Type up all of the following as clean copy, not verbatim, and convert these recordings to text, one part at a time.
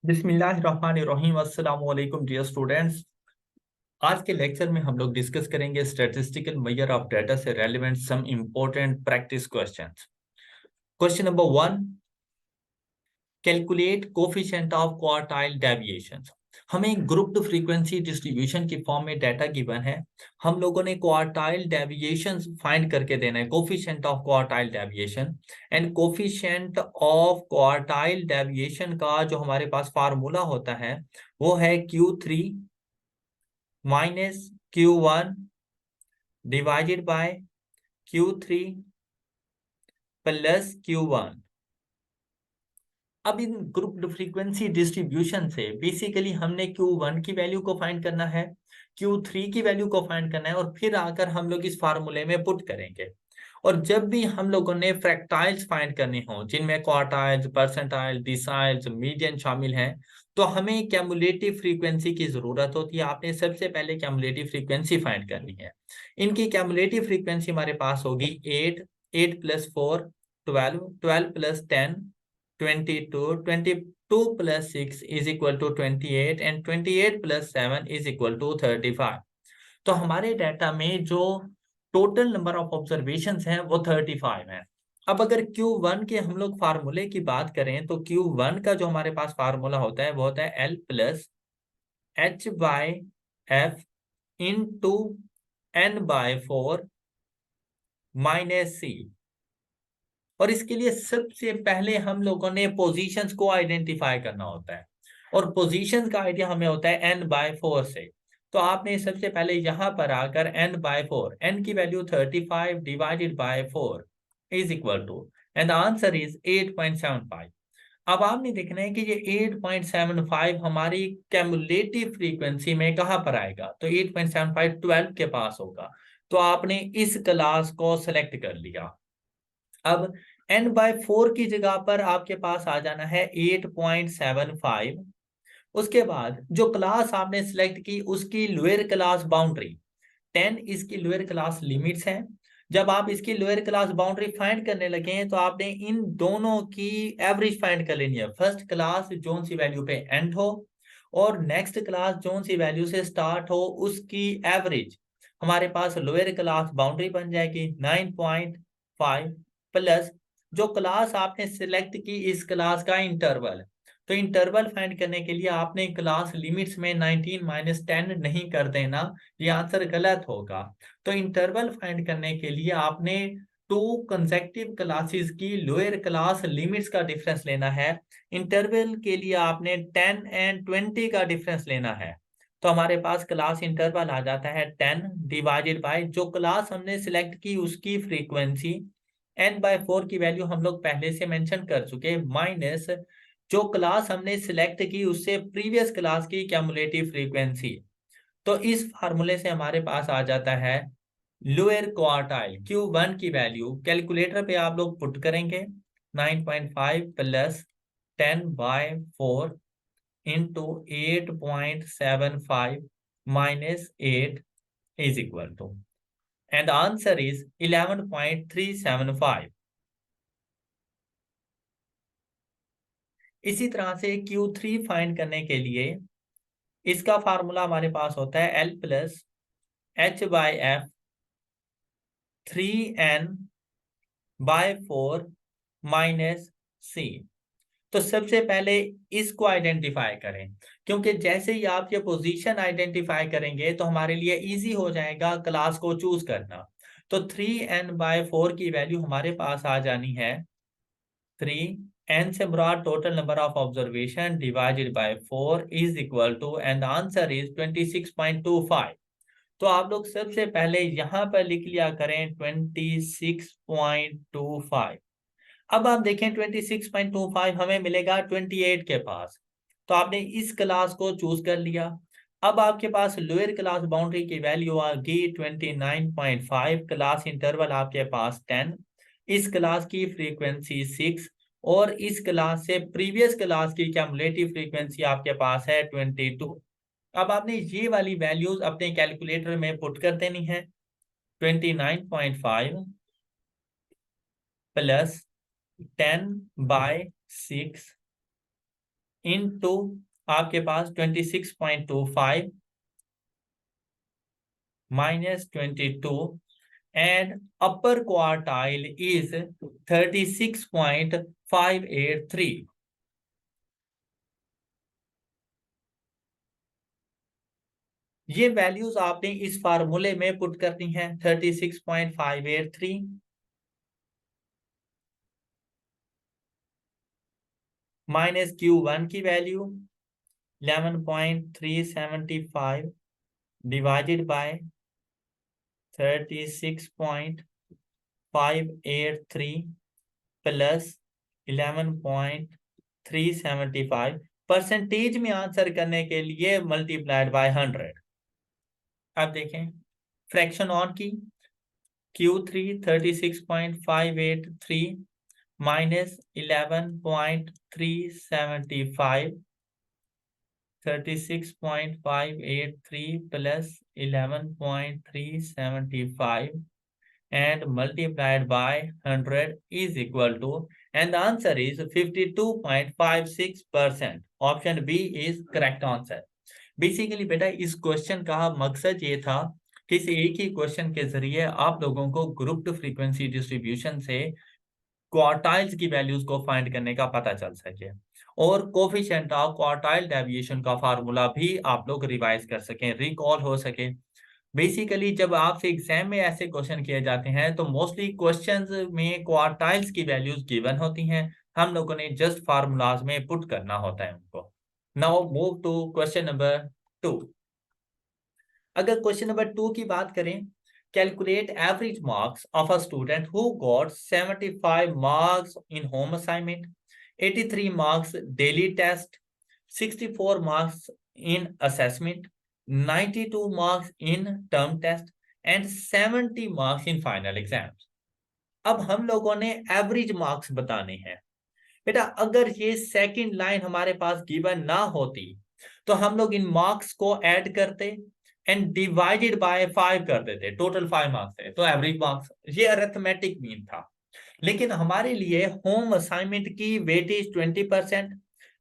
बिस्मिल्लाहिर्रहमानिर्रहीम। अस्सलाम वालेकुम डियर स्टूडेंट्स। आज के लेक्चर में हम लोग डिस्कस करेंगे स्टैटिस्टिकल मेजर ऑफ डाटा से relevant some important practice questions. Question number 1, calculate coefficient of quartile deviations. हमें ग्रुप्ड फ्रीक्वेंसी डिस्ट्रीब्यूशन की फॉर्म में डाटा गिवन है। हम लोगों ने क्वार्टाइल डेविएशंस फाइंड करके देना है, coefficient of quartile deviation. And coefficient of quartile deviation का जो हमारे पास फार्मूला होता है वो है Q3 minus Q1 divided by Q3 plus Q1। अब इन ग्रुप्ड फ्रीक्वेंसी डिस्ट्रीब्यूशन से बेसिकली हमने Q1 की वैल्यू को फाइंड करना है, Q3 की वैल्यू को फाइंड करना है और फिर आकर हम लोग इस फार्मूले में पुट करेंगे। और जब भी हम लोगों ने फ्रैक्टाइल्स फाइंड करने हो जिनमें क्वार्टाइल्स, परसेंटाइल, डिसाइल्स, मीडियन शामिल हैं, तो हमें कैमुलेटिव फ्रीक्वेंसी की जरूरत होती है। आपने सबसे पहले कैमुलेटिव फ्रीक्वेंसी फाइंड करनी है। इनकी कैमुलेटिव फ्रीक्वेंसी हमारे पास होगी 8, 8 plus 4 12, 12 plus 10 22, 22 plus 6 is equal to 28 and 28 plus 7 is equal to 35। तो हमारे डाटा में जो टोटल नंबर ऑफ ऑब्जर्वेशंस हैं वो 35 हैं। अब अगर Q1 के हम लोग फार्मूले की बात करें तो Q1 का जो हमारे पास फार्मूला होता है वो होता है L plus H by F into N by 4 minus C। और इसके लिए सबसे पहले हम लोगों ने पोजीशंस को आइडेंटिफाई करना होता है और पोजीशंस का आइडिया हमें होता है n बाय 4 से। तो आपने सबसे पहले यहां पर आकर n बाय 4, n की value 35 divided by 4 is equal to, and answer is 8.75। अब आपने देखना है कि ये 8.75 हमारी कैमुलेटिव फ्रीक्वेंसी में कहां पर आएगा। तो 8.75 12 के पास होगा। तो आपने इस क्लास को सिलेक्ट कर लिया। अब n बाय 4 की जगह पर आपके पास आ जाना है 8.75। उसके बाद जो क्लास आपने सिलेक्ट की उसकी लोअर क्लास बाउंड्री 10 इसकी लोअर क्लास लिमिट्स हैं। जब आप इसकी लोअर क्लास बाउंड्री फाइंड करने लगे हैं तो आपने इन दोनों की एवरेज फाइंड कर लेनी है। फर्स्ट क्लास जोन सी वैल्यू पे एंड हो और नेक्स्ट क्लास जोन सी वैल्यू से स्टार्ट हो, उसकी एवरेज हमारे पास लोअर क्लास बाउंड्री बन जाएगी 9.5 प्लस जो क्लास आपने सिलेक्ट की इस क्लास का इंटरवल। तो इंटरवल फाइंड करने के लिए आपने क्लास लिमिट्स में 19 माइनस 10 नहीं कर देना, ये आंसर गलत होगा। तो इंटरवल फाइंड करने के लिए आपने टू कंसेक्टिव क्लासेस की लोअर क्लास लिमिट्स का डिफरेंस लेना है। इंटरवल के लिए आपने 10 एंड 20 का डिफरेंस लेना है। तो हमारे पास क्लास इंटरवल आ जाता है 10 डिवाइडेड बाय जो क्लास हमने सिलेक्ट की उसकी फ्रीक्वेंसी n बाय 4 की वैल्यू हम लोग पहले से मेंशन कर चुके, माइनस जो क्लास हमने सिलेक्ट की उससे प्रीवियस क्लास की कैमुलेटिव फ्रीक्वेंसी। तो इस फार्मूले से हमारे पास आ जाता है लोअर क्वार्टाइल Q1 की वैल्यू। कैलकुलेटर पे आप लोग पुट करेंगे 9.5 plus 10 by 4 into 8.75 minus 8 is equal to, and answer is 11.375। इसी तरह से Q3 फाइंड करने के लिए इसका फार्मूला हमारे पास होता है L plus H by F 3N by 4 minus C। तो सबसे पहले इसको आइडेंटिफाई करें, क्योंकि जैसे ही आप ये पोजीशन आइडेंटिफाई करेंगे तो हमारे लिए इजी हो जाएगा क्लास को चूज करना। तो 3N बाय 4 की वैल्यू हमारे पास आ जानी है 3, n से मुराद total number of observation divided by 4 is equal to, and answer is 26.25। तो आप लोग सबसे पहले यहां पर लिख लिया करें 26.25। अब आप देखें 26.25 हमें मिलेगा 28 के पास। तो आपने इस क्लास को चूज कर लिया। अब आपके पास लोअर क्लास बाउंड्री की वैल्यू आ गई 29.5, क्लास इंटरवल आपके पास 10, इस क्लास की फ्रीक्वेंसी 6 और इस क्लास से प्रीवियस क्लास की कैमुलेटिव फ्रीक्वेंसी आपके पास है 22। अब आपने ये वाली वैल्यूज अपने कैलकुलेटर में पुट कर देनी है। 29.5 प्लस 10 बाय 6 इनटू आपके पास 26.25 minus 22 and upper quartile is 36.583. ये वैल्यूज आपने इस फार्मूले में पुट करनी है 36.583 माइनस Q1 की value 11.375 divided by 36.583 plus 11.375 percentage में आंसर करने के लिए मल्टीप्लाइड बाय 100। अब देखें फ्रैक्शन ऑन की Q3 36.583 minus 11.375 36.583 plus 11.375 and multiplied by 100 is equal to, and the answer is 52.56%. Option B is correct answer. Basically बेटा इस क्वेश्चन का मकसद ये था कि इस एक ही क्वेश्चन के जरिए आप लोगों को ग्रुप्ड फ्रीक्वेंसी डिस्ट्रीब्यूशन से क्वार्टाइल्स की वैल्यूज को फाइंड करने का पता चल सके और कोफिशिएंट ऑफ क्वार्टाइल डेविएशन का फार्मूला भी आप लोग रिवाइज कर सकें, रिकॉल हो सके। बेसिकली जब आपसे एग्जाम में ऐसे क्वेश्चन किए जाते हैं तो मोस्टली क्वेश्चंस में क्वार्टाइल्स की वैल्यूज गिवन होती हैं, हम लोगों ने जस्ट फार्मूलाज में पुट करना होता है उनको। Now move to question number 2। अगर क्वेश्चन नंबर 2 की बात करें, calculate average marks of a student who got 75 marks in home assignment, 83 marks daily test, 64 marks in assessment, 92 marks in term test and 70 marks in final exams. अब हम लोगों ने average marks बताने हैं। बेटा अगर ये सेकंड लाइन हमारे पास गिवन ना होती तो हम लोग इन मार्क्स को ऐड करते एंड डिवाइडेड बाय 5 कर देते, टोटल 5 मार्क्स है तो एवरेज मार्क्स, ये अरिथमेटिक मीन था। लेकिन हमारे लिए होम असाइनमेंट की वेटेज 20%,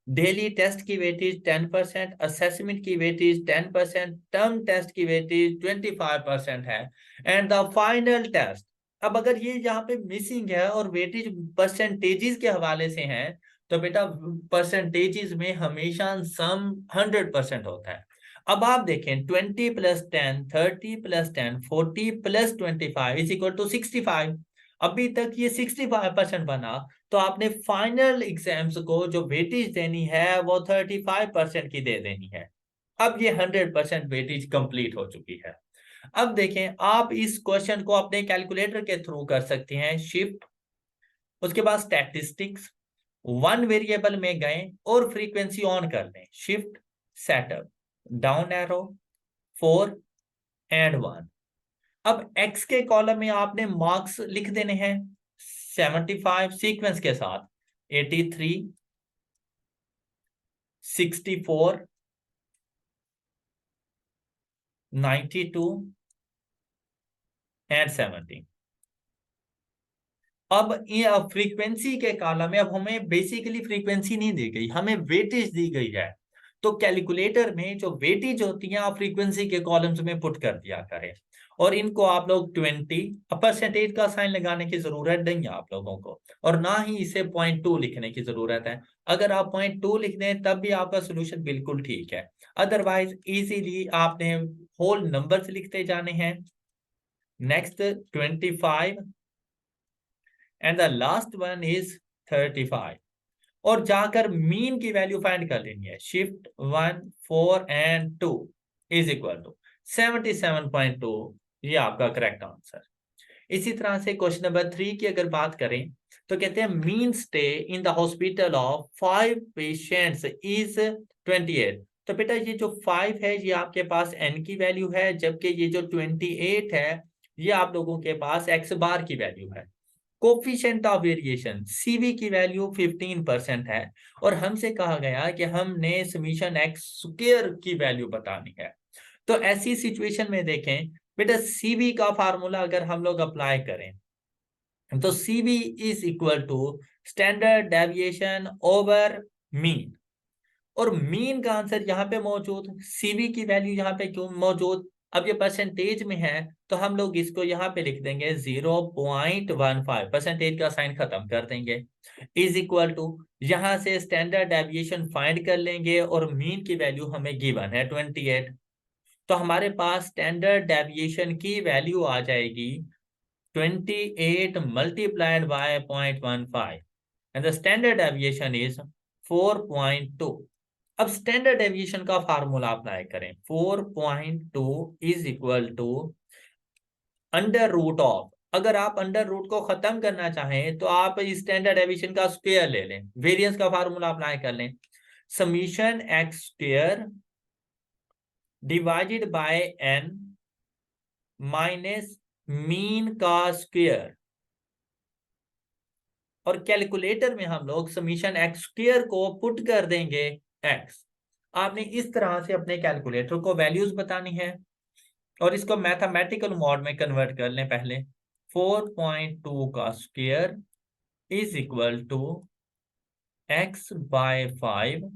डेली टेस्ट की वेटेज 10%, असेसमेंट की वेटेज 10%, टर्म टेस्ट की वेटेज 25% है एंड द फाइनल टेस्ट। अब अगर ये यहाँ पे मिसिंग है और वेटेज परसेंटेजेस के हवाले से हैं तो बेटा परसेंटेजेस में हमेशा सम 100% होता है। अब आप देखें 20 plus 10, 30 plus 10, 40 plus 25 is equal to 65। अभी तक ये 65% बना तो आपने फाइनल एग्जाम्स को जो वेटेज देनी है वो 35% की दे देनी है। अब ये 100% वेटेज कंप्लीट हो चुकी है। अब देखें आप इस क्वेश्चन को अपने कैलकुलेटर के थ्रू कर सकते हैं, शिफ्ट, उसके बाद स्टैटिस्टिक्स, वन वेरिएबल में गए और फ्रीक्वेंसी ऑन कर लें, shift setup down arrow 4 and 1। अब एक्स के कॉलम में आपने मार्क्स लिख देने हैं 75 सीक्वेंस के साथ 83, 64, 92 एंड 70। अब ये फ्रीक्वेंसी के कॉलम में अब हमें बेसिकली फ्रीक्वेंसी नहीं दी गई, हमें वेटेज दी गई है। तो कैलकुलेटर में जो वेटेज होती है आप फ्रीक्वेंसी के कॉलम्स में पुट कर दिया करें और इनको आप लोग 20 परसेंटेज का साइन लगाने की जरूरत नहीं है आप लोगों को, और ना ही इसे 0.2 लिखने की जरूरत है। अगर आप 0.2 लिख दें तब भी आपका सोल्यूशन बिल्कुल ठीक है, अदरवाइज इजीली आपने होल नंबर्स लिखते जाने हैं। Next 25 and the last one is 35 और जाकर मीन की वैल्यू फाइंड कर लेनी है, shift 1, 4 and 2 is equal to 77.2, ये आपका करेक्ट आंसर। इसी तरह से क्वेश्चन नंबर 3 की अगर बात करें तो कहते हैं mean stay in the hospital of 5 patients is 28। तो बेटा ये जो 5 है ये आपके पास n की वैल्यू है, जबकि ये जो 28 है ये आप लोगों के पास x बार की वैल्यू है। कोफिशिएंट ऑफ वेरिएशन सीवी की वैल्यू 15% है और हमसे कहा गया कि हमने समीशन एक्स स्क्वायर की वैल्यू बतानी है। तो ऐसी सिचुएशन में देखें बेटा सीवी का फार्मूला अगर हम लोग अप्लाई करें तो CV is equal to standard deviation over mean. और मीन का आंसर यहाँ पे मौजूद, सीवी की वैल्यू यहाँ पे क्यों मौजूद। अब ये परसेंटेज में है तो हम लोग इसको यहाँ पे लिख देंगे 0.15, परसेंटेज का साइन खत्म कर देंगे, इज इक्वल टू, यहाँ से स्टैंडर्ड डेविएशन फाइंड कर लेंगे और मीन की वैल्यू हमें गिवन है 28। तो हमारे पास स्टैंडर्ड डेविएशन की वैल्यू आ जाएगी 28 multiplied by 0.15 and the standard deviation is 4.2। अब स्टैंडर्ड डेविएशन का फार्मूला अप्लाई करें, 4.2 is equal to under root of, अगर आप अंडर रूट को खत्म करना चाहें तो आप स्टैंडर्ड डेविएशन का स्क्वायर ले लें, वेरिएंस का फार्मूला अप्लाई कर लें, summation X square divided by N minus mean का स्क्वायर, और कैलकुलेटर में हम लोग समीशन एक्स स्क्वायर को पुट कर देंगे एक्स। आपने इस तरह से अपने कैलकुलेटर को वैल्यूज बतानी है और इसको मैथमेटिकल मोड में कन्वर्ट कर लें पहले। 4.2 का square is equal to x by 5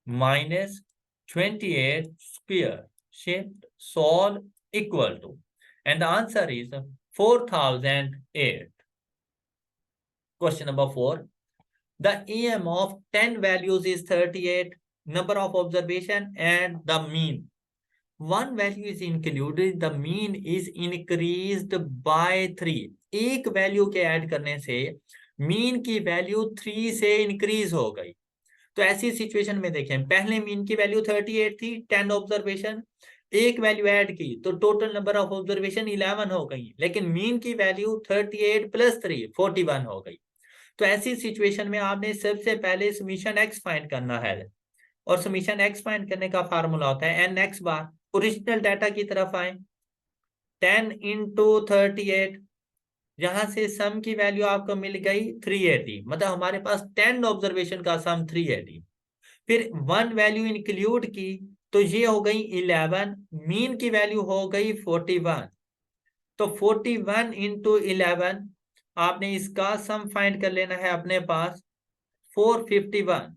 minus 28 square, shift solve equal to, and the answer is 4008। Question number 4. The EM of 10 values is 38, number of observation and the mean. One value is included, the mean is increased by 3. एक value के add करने से mean की value 3 से increase हो गई। तो ऐसी सिचुएशन में देखें, पहले मीन की वैल्यू 38 थी, 10 ऑब्जर्वेशन, एक वैल्यू ऐड की तो टोटल नंबर ऑफ ऑब्जर्वेशन 11 हो गई, लेकिन मीन की वैल्यू 38 प्लस 3 41 हो गई। तो ऐसी सिचुएशन में आपने सबसे पहले समीशन एक्स फाइंड करना है, और समीशन एक्स फाइंड करने का फार्मूला होता है एन एक्स बार। ओरिजिनल डाटा की तरफ आए, 10 इंटू 38, यहां से सम की वैल्यू आपको मिल गई 380, मतलब हमारे पास 10 ऑब्जर्वेशन का सम 380। फिर 1 वैल्यू इंक्लूड की तो ये हो गई 11, मीन की वैल्यू हो गई 41। तो 41 इंटू 11, आपने इसका सम फाइंड कर लेना है अपने पास 451।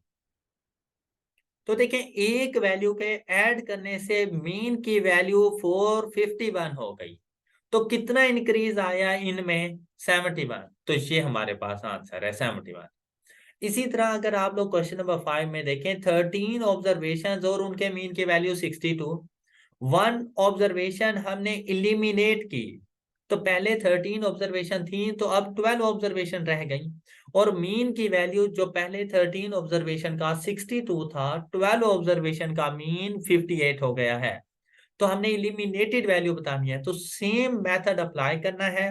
तो देखें, एक वैल्यू के ऐड करने से मीन की वैल्यू 451 हो गई, तो कितना इंक्रीज आया इनमें 71, तो ये हमारे पास आंसर है 71। इसी तरह अगर आप लोग क्वेश्चन नंबर 5 में देखें, 13 ऑब्जर्वेशन और उनके मीन की वैल्यू 62, 1 ऑब्जर्वेशन हमने इलिमिनेट की, तो पहले 13 ऑब्जर्वेशन थी तो अब 12 ऑब्जर्वेशन रह गई, और मीन की वैल्यू जो पहले 13 ऑब्जर्वेशन का 62 था, 12 ऑब्जर्वेशन का मीन 58 हो गया है। तो हमने इलिमिनेटेड वैल्यू बतानी है, तो सेम मेथड अप्लाई करना है।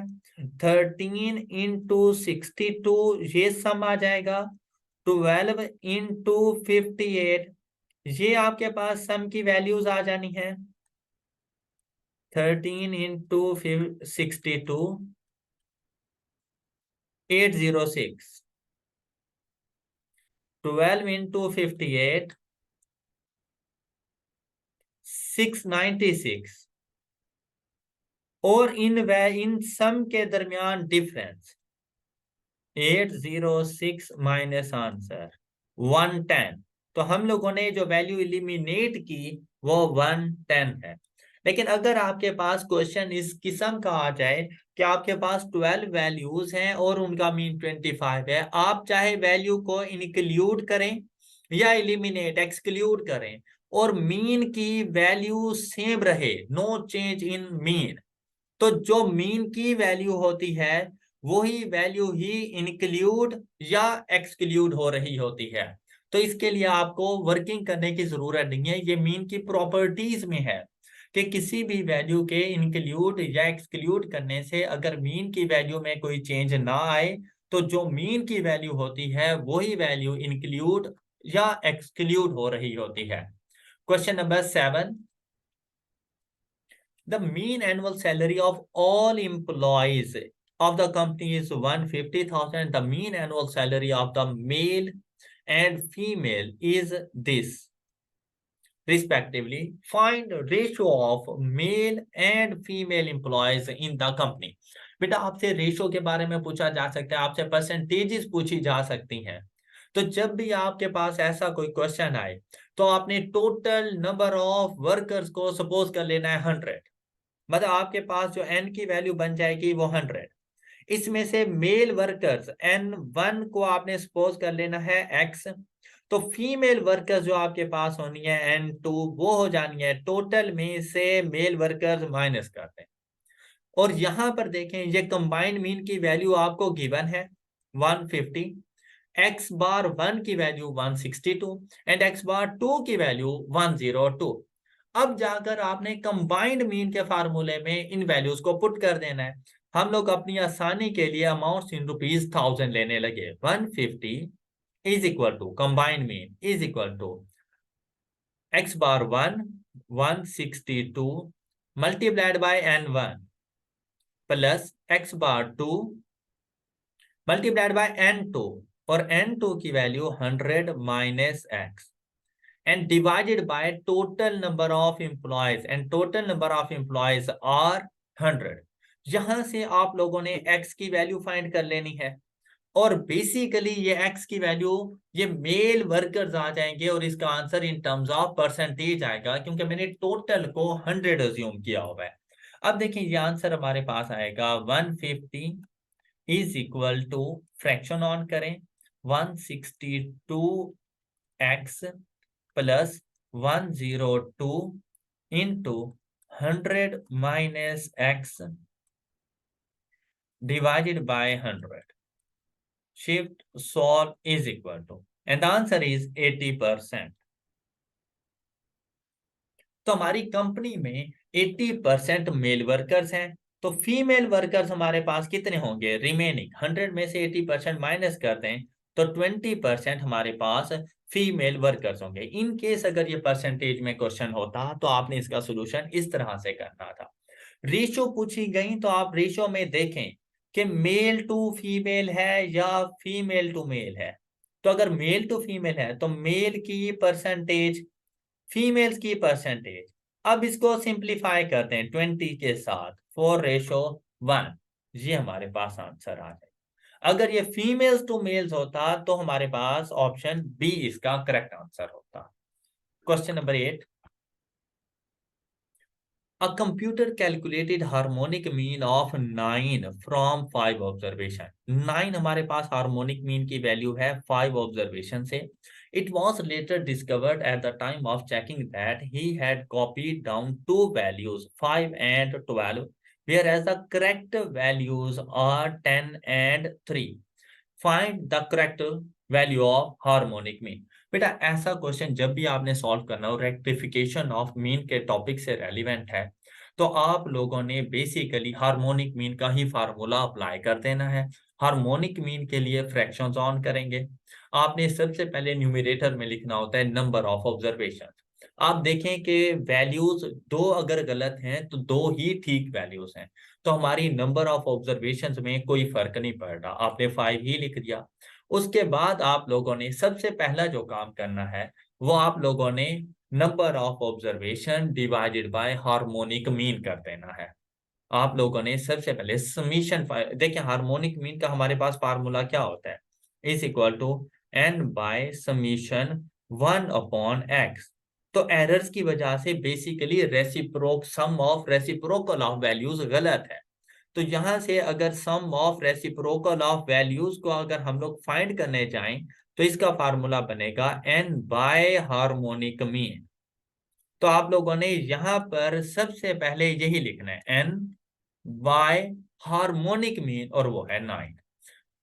13 इंटू 62, ये सम आ जाएगा, 12 इंटू 58, ये आपके पास सम की वैल्यूज आ जानी है। 13 इंटू 62, 806, 12 इंटू 58, 696, और इन सम के दरमियान डिफरेंस 806 माइनस आंसर 110। तो हम लोगों ने जो वैल्यू इलिमिनेट की वो 110 है। लेकिन अगर आपके पास क्वेश्चन इस किस्म का आ जाए कि आपके पास 12 वैल्यूज हैं और उनका मीन 25 है, आप चाहे वैल्यू को इंक्लूड करें या इलिमिनेट एक्सक्लूड करें और मीन की वैल्यू सेम रहे, नो चेंज इन मीन, तो जो मीन की वैल्यू होती है वही वैल्यू ही इंक्लूड या एक्सक्लूड हो रही होती है। तो इसके लिए आपको वर्किंग करने की जरूरत नहीं है, ये मीन की प्रॉपर्टीज में है कि किसी भी वैल्यू के इंक्लूड या एक्सक्लूड करने से अगर मीन की वैल्यू में कोई चेंज ना आए तो जो मीन की वैल्यू होती है वही वैल्यू इंक्लूड या एक्सक्लूड हो रही होती है। Question number 7। The mean annual salary of all employees of the company is 150,000. The mean annual salary of the male and female is this, respectively. Find ratio of male and female employees in the company. बेटा आपसे ratio के बारे में पूछा जा सकता है, आपसे परसेंटेजेस पूछी जा सकती हैं। तो जब भी आपके पास ऐसा कोई क्वेश्चन आए तो आपने टोटल नंबर ऑफ वर्कर्स को सपोज कर लेना है 100, मतलब आपके पास जो n की वैल्यू बन जाएगी वो 100। इसमें से मेल वर्कर्स n1 को आपने सपोज कर लेना है x, तो फीमेल वर्कर्स जो आपके पास होनी है n2 वो हो जानी है टोटल में से मेल वर्कर्स माइनस करते हैं। और यहां पर देखें ये कंबाइंड मीन की वैल्यू आपको गिवन है 150, x बार 1 की वैल्यू 162 एंड x बार 2 की वैल्यू 102। अब जाकर आपने कंबाइंड मीन के फार्मूले में इन वैल्यूज को पुट कर देना है। हम लोग अपनी आसानी के लिए अमाउंट इन रुपीज 1000 लेने लगे। 150 is equal to combined mean is equal to x bar 1 162 multiplied by n1 plus x bar 2 multiplied by n2, और n2 की value 100 minus x and divided by total number of employees, and total number of employees are 100। यहां से आप लोगों ने x की value find कर लेनी है, और बेसिकली ये x की वैल्यू ये मेल वर्कर्स आ जाएंगे और इसका answer in terms of percentage आएगा क्योंकि मैंने टोटल को 100 अज्यूम किया हुआ है। अब देखिए ये आंसर हमारे पास आएगा 150 is equal to, fraction on करें, 162x plus 102 into 100 minus x divided by 100. Shift solve is equal to, and the answer is 80%. तो हमारी कंपनी में 80% मेल वर्कर्स हैं, तो फीमेल वर्कर्स हमारे पास कितने होंगे रिमेनिंग? 100 में से 80% माइनस कर दें तो 20% हमारे पास फीमेल वर्कर्स होंगे। इन केस अगर ये परसेंटेज में क्वेश्चन होता तो आपने इसका सोल्यूशन इस तरह से करना था। रेशो पूछी गई तो आप रेशो में देखें कि मेल टू फीमेल है या फीमेल टू मेल है। तो अगर मेल टू फीमेल है तो मेल की परसेंटेज फीमेल्स की परसेंटेज। अब इसको सिंप्लीफाई करते हैं 20 के साथ 4:1, ये हमारे पास आंसर आ जाए। अगर ये फीमेल्स टू मेल्स होता तो हमारे पास ऑप्शन बी इसका करेक्ट आंसर होता। Question number 8, A computer calculated harmonic mean of 9 from 5 observation। 9 हमारे पास हार्मोनिक मीन की वैल्यू है 5 ऑब्जर्वेशन से। It was later discovered at the time of checking that he had copied down two values 5 and 12, whereas the correct values are 10 and 3। Find the correct value of harmonic mean। बेटा ऐसा question जब भी आपने solve करना हो rectification of mean के topic से relevant है तो आप लोगों ने बेसिकली हार्मोनिक मीन का ही फार्मूला अप्लाई कर देना है। हार्मोनिक मीन के लिए फ्रैक्शंस ऑन करेंगे। आपने सबसे पहले न्यूमरेटर में लिखना होता है नंबर ऑफ ऑब्जर्वेशन। आप देखें कि वैल्यूज दो अगर गलत हैं तो दो ही ठीक वैल्यूज हैं, तो हमारी नंबर ऑफ ऑब्जर्वेशंस में कोई फर्क नहीं पड़ रहा, आपने 5 ही लिख दिया। उसके बाद आप लोगों ने सबसे पहला जो काम करना है वो आप लोगों ने number of observation divided bye harmonic mean कर देना है। आप लोगों ने सबसे पहले समीशन, देखिए हार्मोनिक मीन का हमारे पास फार्मूला क्या होता है, is equal to n by summation 1 upon x। तो एरर्स की वजह से बेसिकली रेसिप्रोक sum of reciprocal of values गलत है। तो यहां से अगर sum of reciprocal of values को अगर हम लोग फाइंड करने जाएं तो इसका फार्मूला बनेगा n बाय हार्मोनिक मीन। तो आप लोगों ने यहां पर सबसे पहले यही लिखना है n बाय हार्मोनिक मीन, और वो है 9।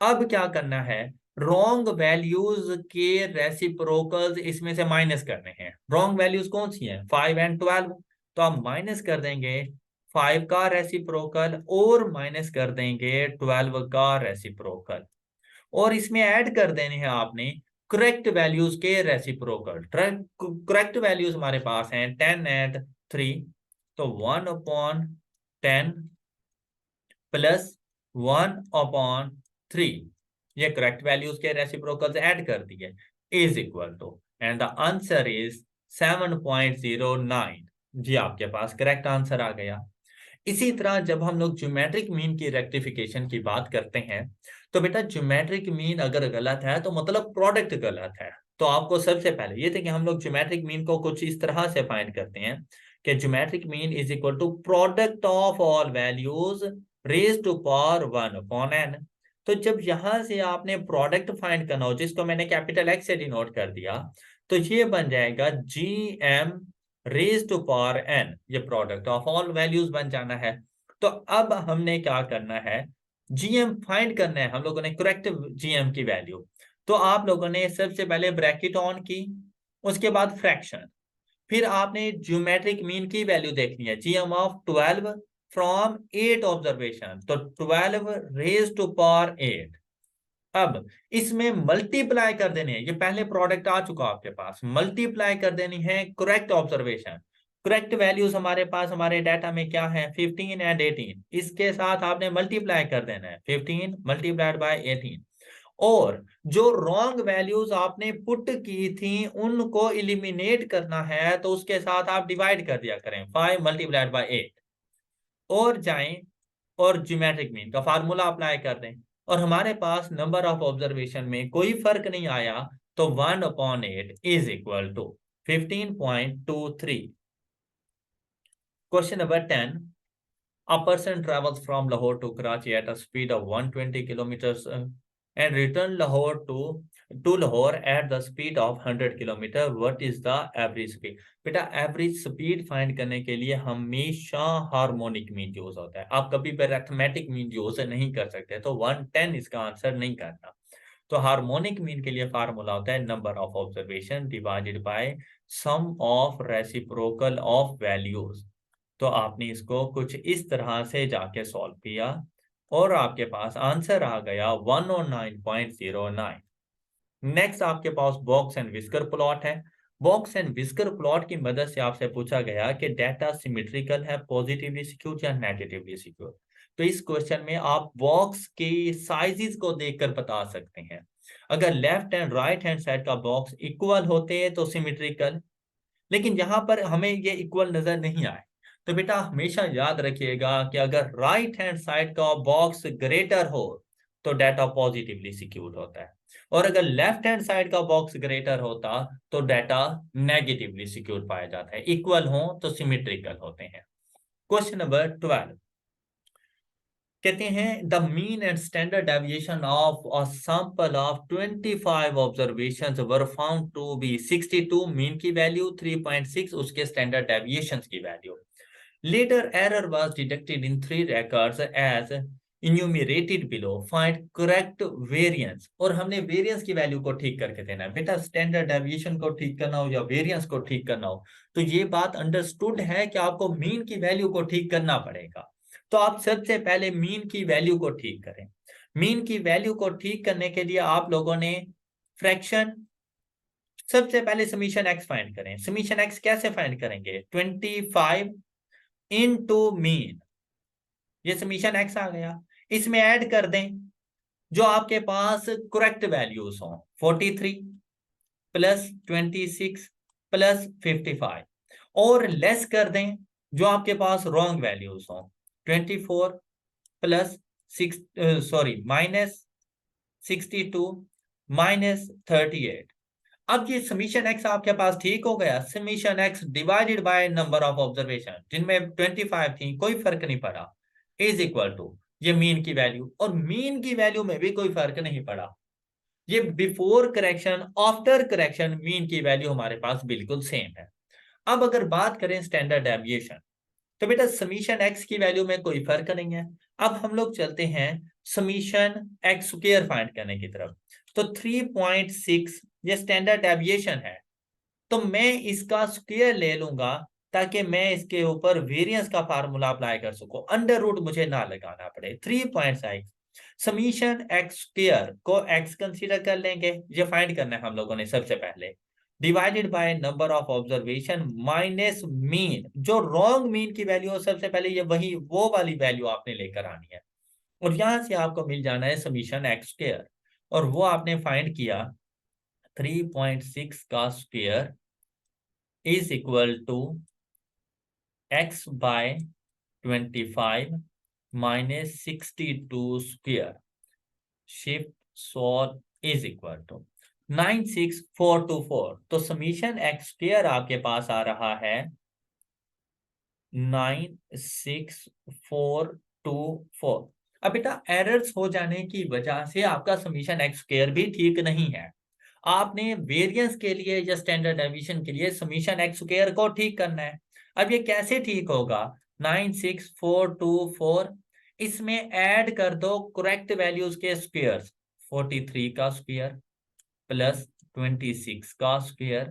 अब क्या करना है, रॉन्ग वैल्यूज के रेसिप्रोकल्स इसमें से माइनस करने हैं। रॉन्ग वैल्यूज कौन सी हैं? 5 एंड 12। तो आप माइनस कर देंगे 5 का रेसिप्रोकल और माइनस कर देंगे 12 का रेसिप्रोकल, और इसमें ऐड कर देने हैं आपने करेक्ट वैल्यूज के रेसिप्रोकल। करेक्ट वैल्यूज हमारे पास हैं 10 एंड 3, तो 1 अपॉन 10 प्लस 1 अपॉन 3, ये करेक्ट वैल्यूज के रेसिप्रोकल्स ऐड कर दिए, is equal to, and the answer is 7.09। जी आपके पास करेक्ट आंसर आ गया। इसी तरह जब हम लोग ज्योमेट्रिक मीन की रेक्टिफिकेशन की बात करते हैं, तो बेटा ज्योमेट्रिक मीन अगर गलत है तो मतलब प्रोडक्ट गलत है। तो आपको सबसे पहले ये थे कि हम लोग ज्योमेट्रिक मीन को कुछ इस तरह से फाइंड करते हैं कि geometric mean is equal to product of all values raise to power 1 upon N. तो जब यहां से आपने प्रोडक्ट फाइंड करना हो, जिसको मैंने कैपिटल एक्स से डिनोट कर दिया, तो ये बन जाएगा G M raise to power N. ये प्रोडक्ट ऑफ ऑल वैल्यूज बन जाना है। तो अब हमने क्या करना है, जीएम फाइंड करना है हम लोगों ने, करेक्ट जीएम की वैल्यू। तो आप लोगों ने सबसे पहले ब्रैकेट ऑन की, उसके बाद फ्रैक्शन, फिर आपने ज्योमेट्रिक मीन की वैल्यू देखनी है, जीएम ऑफ 12 फ्रॉम 8 ऑब्जर्वेशन, तो 12 रेज टू पावर 8। अब इसमें मल्टीप्लाई कर देने हैं, ये पहले प्रोडक्ट आ चुका आपके पास, मल्टीप्लाई कर देनी है करेक्ट ऑब्जर्वेशन। करेक्ट वैल्यूज हमारे पास हमारे डाटा में क्या है, 15 एंड 18, इसके साथ आपने मल्टीप्लाई कर देना है, 15 मल्टीप्लाइड बाय 18। और जो रॉन्ग वैल्यूज आपने पुट की थी उनको इलिमिनेट करना है, तो उसके साथ आप डिवाइड कर दिया करें, 5 मल्टीप्लाइड बाय 8। और जाएं और ज्योमेट्रिक मीन का फार्मूला अप्लाई कर दें, और हमारे पास नंबर ऑफ ऑब्जर्वेशन में कोई फर्क नहीं आया, तो 1 upon 8 is equal to 15.23। Question number 10, a person travels from Lahore to Karachi at a speed of 120 kilometers and return to Lahore at the speed of 100 kilometer. What is the average speed? बेटा average speed find करने के लिए हमेशा harmonic mean use होता है, आप कभी भी अरिथमेटिक मीन यूज नहीं कर सकते, तो 110 इसका आंसर नहीं करना। तो हार्मोनिक मीन के लिए फार्मूला होता है number of observation divided by sum of reciprocal of values. तो आपने इसको कुछ इस तरह से जाके सॉल्व किया और आपके पास आंसर आ गया 109.09। नेक्स्ट आपके पास बॉक्स एंड विस्कर प्लॉट है। बॉक्स एंड विस्कर प्लॉट की मदद से आपसे पूछा गया कि डाटा सिमेट्रिकल है, पॉजिटिवली सिक्योर या नेगेटिवली सिक्योर। तो इस क्वेश्चन में आप बॉक्स के साइजेस को देखकर बता सकते हैं। अगर left and right hand side का बॉक्स इक्वल होते हैं तो सिमेट्रिकल, लेकिन यहां पर हमें ये इक्वल नजर नहीं आए। तो बेटा हमेशा याद रखिएगा कि अगर राइट हैंड साइड का बॉक्स ग्रेटर हो तो डाटा पॉजिटिवली सिक्योर्ड होता है, और अगर लेफ्ट हैंड साइड का बॉक्स ग्रेटर होता तो डाटा नेगेटिवली सिक्योर्ड पाया जाता है। इक्वल हो तो सिमेट्रिकल होते हैं। क्वेश्चन नंबर 12 कहते हैं the mean and standard deviation of a sample of 25 observations were found to be 62, mean की वैल्यू 3.6, उसके स्टैंडर्ड डेविएशंस की value. Later error was detected in 3 records as enumerated below, find correct variance. और हमने variance की value को ठीक करके देना है। बेटा स्टैंडर्ड डेविएशन को ठीक करना हो या वेरिएंस को ठीक करना हो, तो ये बात अंडरस्टूड है कि आपको मीन की वैल्यू को ठीक करना पड़ेगा। तो आप सबसे पहले मीन की वैल्यू को ठीक करें। मीन की वैल्यू को ठीक करने के लिए आप लोगों ने फ्रैक्शन, सबसे पहले समीशन एक्स फाइंड करें। समीशन एक्स कैसे फाइंड करेंगे, 25 इनटू मीन, ये समीशन एक्स आ गया। इसमें ऐड कर दें जो आपके पास करेक्ट वैल्यूज हो, 43 प्लस 26 प्लस 55, और लेस कर दें जो आपके पास रॉन्ग वैल्यूज हो, 24 प्लस माइनस 62 माइनस 38। अब ये समीशन एक्स आपके पास ठीक हो गया। Summation x divided by number of observation, जिनमें 25 थी, कोई फर्क नहीं पड़ा, इज इक्वल टू ये मीन की वैल्यू, और मीन की वैल्यू में भी कोई फर्क नहीं पड़ा। ये before correction after correction mean की वैल्यू हमारे पास बिल्कुल सेम है। अब अगर बात करें स्टैंडर्ड डेविएशन, तो बेटा समीशन एक्स की वैल्यू में कोई फर्क नहीं है। अब हम लोग चलते हैं समीशन एक्स स्क्वायर फाइंड करने की तरफ। तो 3.6 ये स्टैंडर्ड डेविएशन है, तो मैं इसका स्क्वायर ले लूंगा ताकि मैं इसके ऊपर वेरिएंस का फार्मूला अप्लाई कर सकूं, अंडर रूट मुझे ना लगाना पड़े। 3.6 समीशन एक्स स्क्वायर को एक्स कंसीडर कर लेंगे, ये फाइंड करना है हम लोगों ने सबसे पहले, divided by number of observation minus mean, जो रॉन्ग मीन की वैल्यू हो सबसे पहले ये वही वो वाली वैल्यू आपने लेकर आनी है, और यहां से आपको मिल जाना है समीशन एक्स स्क्वायर, और वो आपने फाइंड किया 3.6 का square is equal to x by 25 minus 62 square shift solve is equal to 96424। तो समीशन एक्स स्क्वायर आपके पास आ रहा है 96424। अब बेटा एरर्स हो जाने की वजह से आपका समीशन एक्स स्क्वायर भी ठीक नहीं है। आपने वेरिएंस के लिए या स्टैंडर्ड डेविएशन के लिए समीशन एक्स स्क्वायर को ठीक करना है। अब ये कैसे ठीक होगा? 96424 इसमें ऐड कर दो करेक्ट वैल्यूज के स्क्वायर्स। 43 का स्क्वायर प्लस 26 का स्क्वायर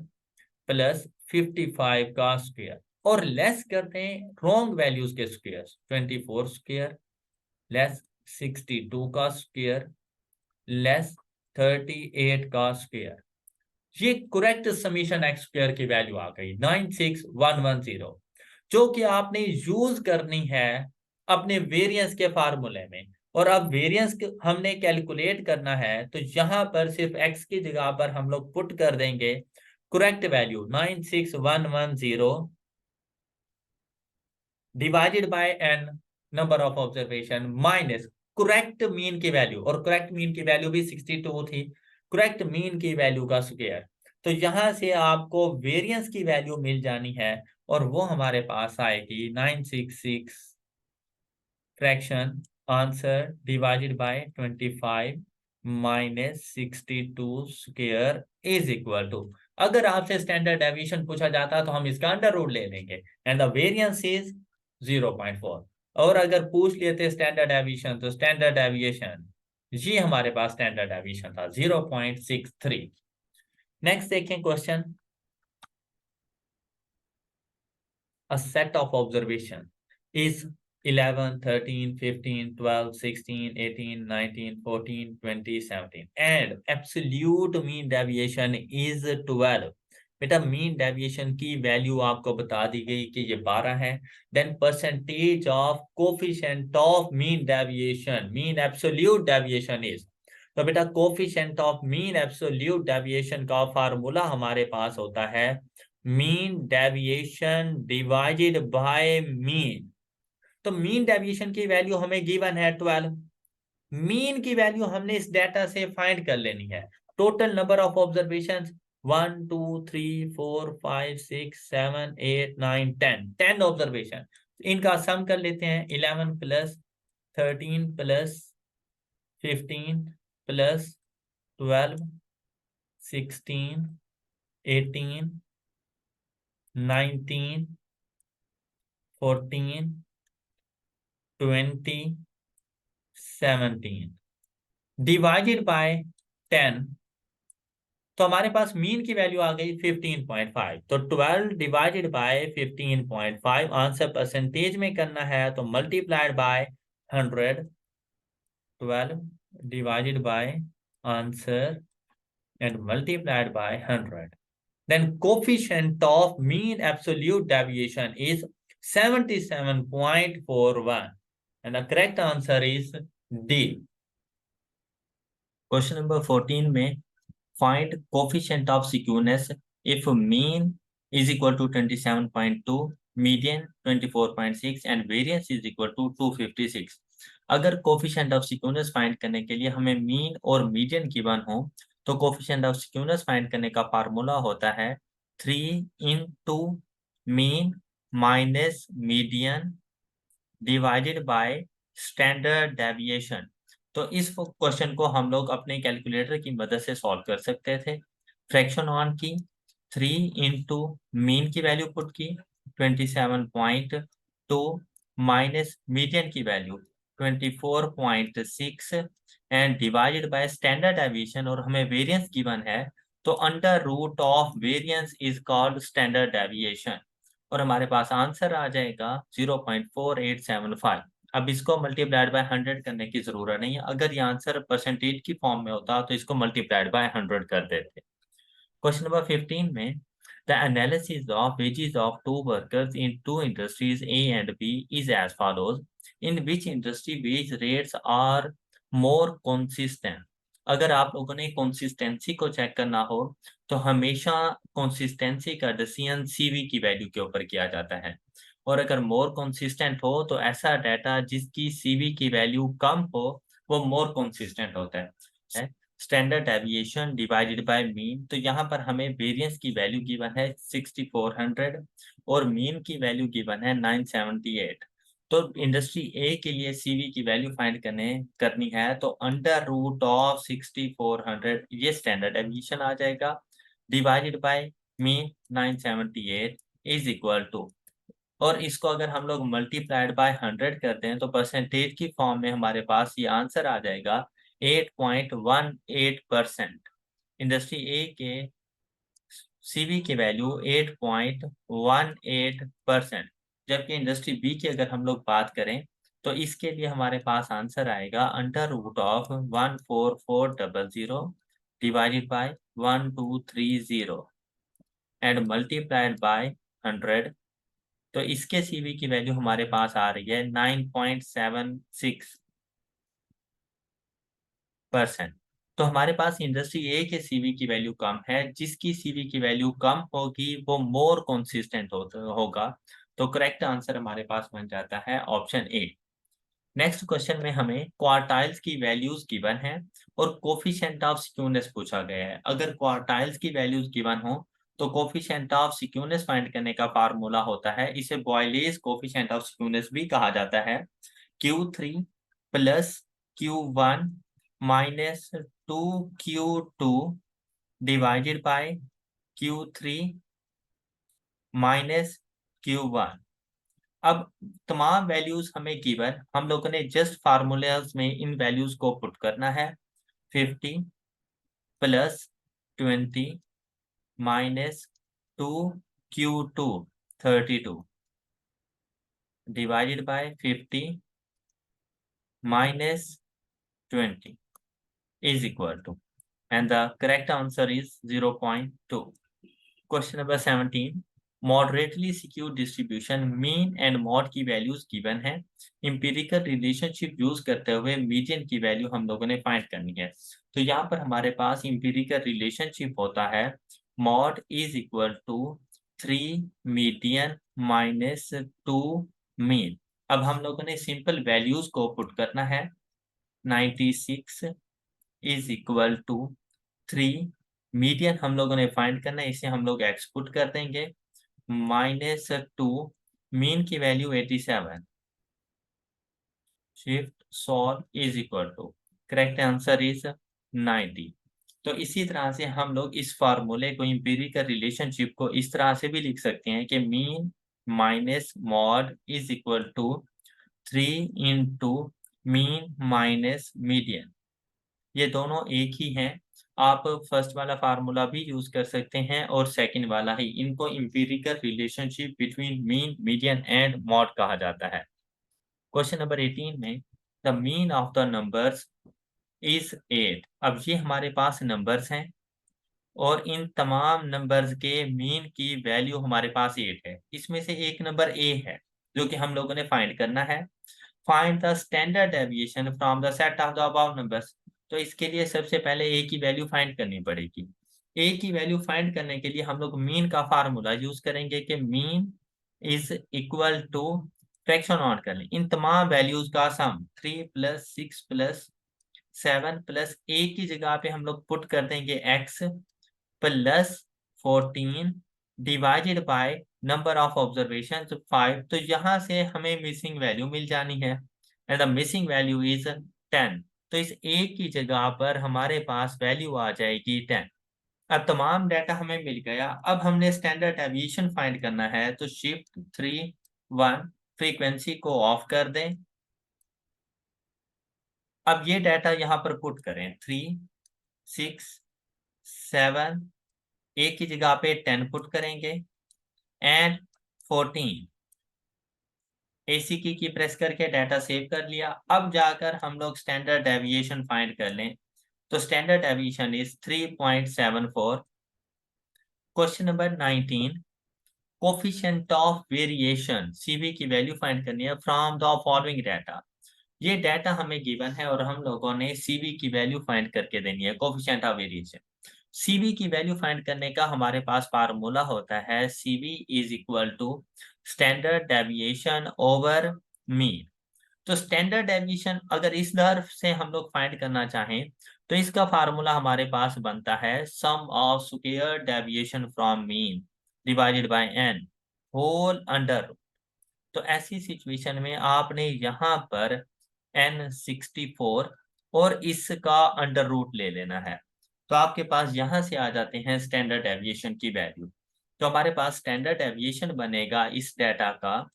प्लस 55 का स्क्वायर और लेस करते हैं रॉन्ग वैल्यूज के स्क्वायर्स। 24 स्क्वायर लेस 62 का स्क्वायर लेस 38 का स्क्वायर। ये करेक्ट समीशन एक्स स्क्वायर की वैल्यू आ गई 96110, जो कि आपने यूज करनी है अपने वेरिएंस के फार्मूले में। और अब वेरिएंस हमने कैलकुलेट करना है तो यहां पर सिर्फ एक्स की जगह पर हम लोग पुट कर देंगे correct value 96110 divided by n number of observation minus correct mean की वैल्यू, और करेक्ट मीन की वैल्यू भी 62 थी, करेक्ट मीन की वैल्यू का स्क्वायर। तो यहां से आपको वेरिएंस की वैल्यू मिल जानी है और वो हमारे पास आएगी 966 fraction answer divided by 25 minus 62 square is equal to. अगर आपसे स्टैंडर्ड डेविएशन पूछा जाता तो हम इसका अंडर रूट ले लेंगे एंड द वेरिएंस इज 0.4। और अगर पूछ लेते स्टैंडर्ड डेविएशन तो स्टैंडर्ड डेविएशन ये हमारे पास स्टैंडर्ड डेविएशन था 0.63। नेक्स्ट देखें question. A set of observation is 11, 13, 15, 12, 16, 18, 19, 14, 20, 17 and absolute mean deviation is 12। बेटा मीन डेविएशन की वैल्यू आपको बता दी गई कि ये 12 है। Then percentage of coefficient of mean deviation, mean absolute deviation is. तो बेटा coefficient of mean absolute deviation का फार्मूला हमारे पास होता है mean deviation divided by mean. तो मीन डेविएशन की वैल्यू हमें गिवन है 12। मीन की वैल्यू हमने इस डेटा से फाइंड कर लेनी है। Total number of observation 1 2 3 4 5 6 7 8 9 10 observation. इनका सम कर लेते हैं 11 plus 13 plus 15 plus 12 16 18 19 14 20 17 divided by 10। तो हमारे पास मीन की वैल्यू आ गई 15.5। तो 12 डिवाइडेड बाय 15.5 आंसर परसेंटेज में करना है तो multiplied by 100। 12 divided by answer and multiplied by 100. Then coefficient of mean absolute deviation is 77.41 and the correct answer is D. Question number 14 में find coefficient of skewness if mean is equal to 27.2, median 24.6 and variance is equal to 256। अगर coefficient of skewness find करने के लिए हमें mean और median given हो तो coefficient of skewness find करने का फार्मूला होता है 3 into mean minus median divided by standard deviation. तो इस क्वेश्चन को हम लोग अपने कैलकुलेटर की मदद से सॉल्व कर सकते थे। फ्रैक्शन ऑन की 3 into मीन की वैल्यू पुट की 27.2 माइनस मीडियन की value 24.6 and divided by standard deviation और हमें वेरिएंस गिवन है तो under root of variance is called standard deviation और हमारे पास आंसर आ जाएगा 0.4875। अब इसको मल्टीप्लाइड बाय 100 करने की जरूरत नहीं है। अगर ये आंसर परसेंटेज की फॉर्म में होता तो इसको मल्टीप्लाइड बाय 100 कर देते। क्वेश्चन नंबर 15 में the analysis of wages of two workers in two industries A and B is as follows, in which industry wage rates are more consistent। अगर आप लोगों ने कंसिस्टेंसी को चेक करना हो तो हमेशा कंसिस्टेंसी का डिसीजन सीवी की वैल्यू के ऊपर किया जाता है और अगर मोर कंसिस्टेंट हो तो ऐसा डाटा जिसकी सीवी की वैल्यू कम हो वो मोर कंसिस्टेंट होता है। Standard deviation divided by mean, तो यहाँ पर हमें वेरिएंस की वैल्यू गिवन है 6400 और मीन की वैल्यू गिवन है 978। तो इंडस्ट्री ए के लिए सीवी की वैल्यू फाइंड करनी है तो अंडर रूट ऑफ 6400 ये स्टैंडर्ड डेविएशन आ जाएगा, divided by mean 978 is equal to, और इसको अगर हम लोग मल्टीप्लाइड बाय 100 करते हैं तो परसेंटेज की फॉर्म में हमारे पास ये आंसर आ जाएगा 8.18%। इंडस्ट्री ए के सीवी की वैल्यू 8.18%, जबकि इंडस्ट्री बी की अगर हम लोग बात करें तो इसके लिए हमारे पास आंसर आएगा under root of 14400 divided by 1230 and multiplied by 100। तो इसके सीवी की वैल्यू हमारे पास आ रही है 9.76%। तो हमारे पास इंडस्ट्री ए के सीवी की वैल्यू कम है, जिसकी सीवी की वैल्यू कम होगी वो मोर कंसिस्टेंट होगा। तो करेक्ट आंसर हमारे पास बन जाता है ऑप्शन ए। नेक्स्ट क्वेश्चन में हमें क्वार्टाइल्स की वैल्यूज गिवन है और कोफिशिएंट ऑफ स्क्यूनेस पूछा गया है। अगर क्वार्टाइल्स की वैल्यूज गिवन हो तो कोफिशिएंट ऑफ स्क्यूनेस फाइंड करने का फार्मूला होता है, इसे बॉयलेज कोफिशिएंट ऑफ स्क्यूनेस भी कहा जाता है, Q3 plus Q1 minus 2Q2 divided by Q3 minus Q1। अब तमाम वैल्यूज हमें गिवन, हम लोगों ने जस्ट फार्मूलाज में इन वैल्यूज को पुट करना है। 50 plus 20 minus 2Q2 32 divided by 50 minus 20 is equal to, and the correct answer is 0.2. Question number 17, moderately skewed distribution mean and mod की वैल्यूज गिवन है, इंपीरिकल रिलेशनशिप यूज करते हुए median की value हम लोगों ने फाइंड करनी है। तो यहाँ पर हमारे पास इंपीरिकल रिलेशनशिप होता है mode is equal to 3 median minus 2 mean. अब हम लोगों ने सिंपल वैल्यूज को पुट करना है, 96 इज इक्वल टू 3, मीडियन हम लोगों ने फाइंड करना है, इसे हम लोग एक्स पुट कर देंगे, -2, मीन की value 87, shift solve is equal to, correct answer is 90। तो इसी तरह से हम लोग इस फार्मूले को, इंपीरिकल रिलेशनशिप को इस तरह से भी लिख सकते हैं कि mean minus mode is equal to 3 into mean minus median. ये दोनों एक ही हैं। आप फर्स्ट वाला फार्मूला भी यूज कर सकते हैं और सेकंड वाला ही। इनको empirical relationship between mean, median and mod कहा जाता है। क्वेश्चन नंबर 18 में the mean of the numbers is 8। अब ये हमारे पास नंबर्स हैं और इन तमाम नंबर्स के मीन की वैल्यू हमारे पास 8 है। इसमें से एक नंबर ए है जो कि हम लोगों ने फाइंड करना है। Find the standard deviation from the set of the above numbers. तो इसके लिए सबसे पहले ए की वैल्यू फाइंड करनी पड़ेगी। ए की वैल्यू फाइंड करने के लिए हम लोग मीन का फार्मूला यूज करेंगे कि mean is equal to, fraction on कर लें, इन तमाम वैल्यूज का sum 3 plus 6 plus 7 plus a की जगह पे हम लोग पुट कर देंगे x plus 14 divided by number of observation 5। तो यहाँ से हमें मिसिंग वैल्यू मिल जानी है and the missing value is 10। तो इस ए की जगह पर हमारे पास वैल्यू आ जाएगी 10। अब तमाम डाटा हमें मिल गया। अब हमने स्टैंडर्ड डेविएशन फाइंड करना है, तो शिफ्ट 3 1 फ्रीक्वेंसी को ऑफ कर दें। अब ये डाटा यहाँ पर पुट करें, 3 6 7, ए की जगह पे 10 पुट करेंगे एंड 14, एसी की प्रेस करके डाटा सेव कर लिया। अब जाकर हम लोग स्टैंडर्ड डेविएशन फाइंड कर लें, तो standard deviation is 3.74। Question number 19, coefficient of variation CV की वैल्यू फाइंड करनी है फ्रॉम द फॉलोइंग डाटा। ये डाटा हमें गिवन है और हम लोगों ने सीवी की वैल्यू फाइंड करके देनी है, कोफिशिएंट ऑफ वेरिएशन। CV की वैल्यू फाइंड करने का हमारे पास फार्मूला होता है CV is equal to standard deviation over mean. तो स्टैंडर्ड डेविएशन अगर इस दर से हम लोग फाइंड करना चाहें तो इसका फार्मूला हमारे पास बनता है sum of square deviation from mean divided by n whole under. तो ऐसी सिचुएशन में आपने यहाँ पर n64 और इसका अंडर रूट ले लेना है। तो आपके पास यहाँ से आ जाते हैं स्टैंडर्ड डेविएशन की वैल्यू। तो हमारे पास स्टैंडर्ड डेविएशन बनेगा इस डेटा का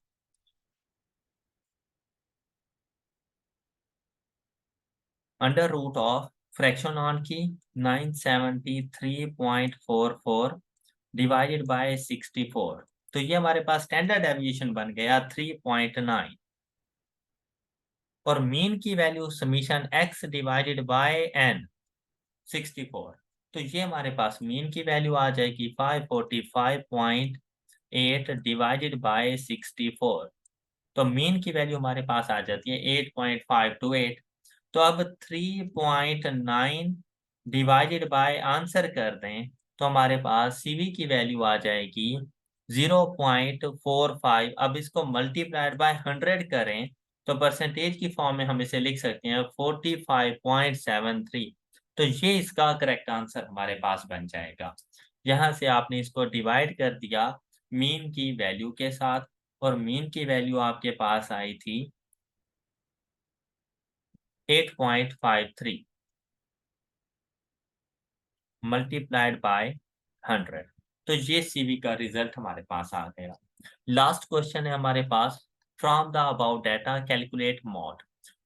under root of fraction on की 973.44 डिवाइडेड बाय 64। तो ये हमारे पास स्टैंडर्ड डेविएशन बन गया 3.9 और मीन की value summation x divided by n 64। तो ये हमारे पास मीन की वैल्यू आ जाएगी 545.8 डिवाइडेड बाय 64। तो मीन की वैल्यू हमारे पास आ जाती है 8.528। तो अब 3.9 डिवाइडेड बाय आंसर कर दें तो हमारे पास CV की वैल्यू आ जाएगी 0.45। अब इसको मल्टीप्लाइड बाय 100 करें तो परसेंटेज की फॉर्म में हम इसे लिख सकते हैं 45.73। तो ये इसका करेक्ट आंसर हमारे पास बन जाएगा। यहाँ से आपने इसको डिवाइड कर दिया मीन की वैल्यू के साथ और मीन की वैल्यू आपके पास आई थी 8.53 मल्टीप्लाइड बाय 100। तो ये CV का रिजल्ट हमारे पास आ गया। लास्ट क्वेश्चन है हमारे पास from the about data calculate mode.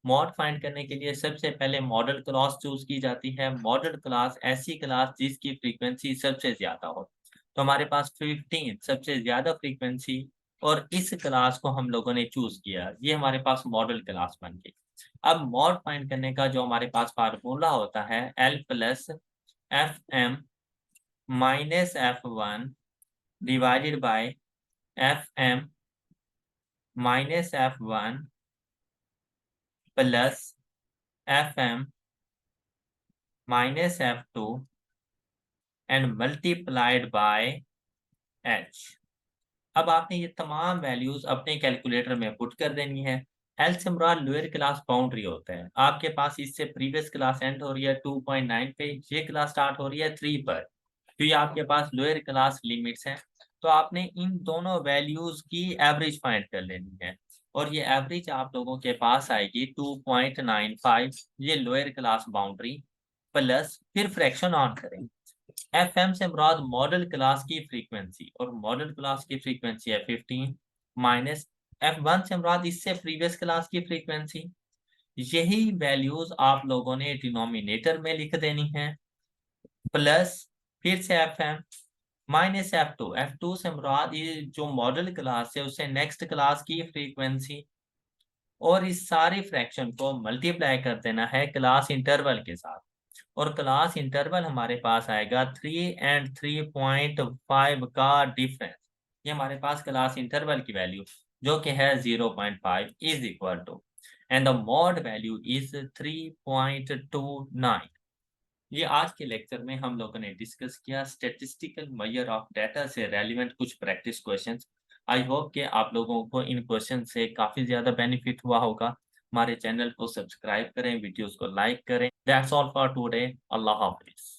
Mode find करने के लिए सबसे पहले मॉडल क्लास चूज की जाती है। मॉडल क्लास ऐसी क्लास जिसकी फ्रीक्वेंसी सबसे ज्यादा हो। तो हमारे पास 15 सबसे ज्यादा फ्रीक्वेंसी और इस क्लास को हम लोगों ने चूज किया। ये हमारे पास मॉडल क्लास बन गई। अब मॉड फाइंड करने का जो हमारे पास फार्मूला होता है L plus FM minus F1 divided by FM minus F1 plus FM minus F2 and multiplied bye H। अब आपने ये तमाम वैल्यूज अपने कैलकुलेटर में पुट कर देनी है। एल से मुराद लोअर क्लास बाउंड्री होता है। आपके पास इससे प्रीवियस क्लास एंड हो रही है 2.9 पे, ये क्लास स्टार्ट हो रही है 3 पर। तो ये आपके पास लोअर क्लास लिमिट्स हैं। तो आपने इन दोनों वैल्यूज की एवरेज फाइंड कर लेनी है और ये एवरेज आप लोगों के पास आएगी 2.95। ये लोअर क्लास बाउंड्री प्लस फिर फ्रैक्शन ऑन करें। FM से मुराद मॉडल क्लास की फ्रीक्वेंसी और मॉडल क्लास की फ्रीक्वेंसी है 15 माइनस F1 से मुराद इससे प्रीवियस क्लास की फ्रीक्वेंसी। यही वैल्यूज आप लोगों ने डिनोमिनेटर में लिख देनी है प्लस फिर से FM माइनस F2 से मुराद ये जो मॉडल क्लास है उससे नेक्स्ट क्लास की फ्रीक्वेंसी और इस सारी फ्रैक्शन को मल्टीप्लाई कर देना है क्लास इंटरवल के साथ। और क्लास इंटरवल हमारे पास आएगा 3 एंड 3.5 का डिफरेंस। ये हमारे पास क्लास इंटरवल की वैल्यू जो कि है 0.5 is equal to and the mode value is 3.29। ये आज के लेक्चर में हम लोगों ने डिस्कस किया स्टैटिस्टिकल मेजर ऑफ डाटा से रेलिवेंट कुछ प्रैक्टिस क्वेश्चंस। आई होप कि आप लोगों को इन क्वेश्चन से काफ़ी ज़्यादा बेनिफिट हुआ होगा। हमारे चैनल को सब्सक्राइब करें, वीडियोस को लाइक करें। That's all for today. अल्लाह हाफिज़।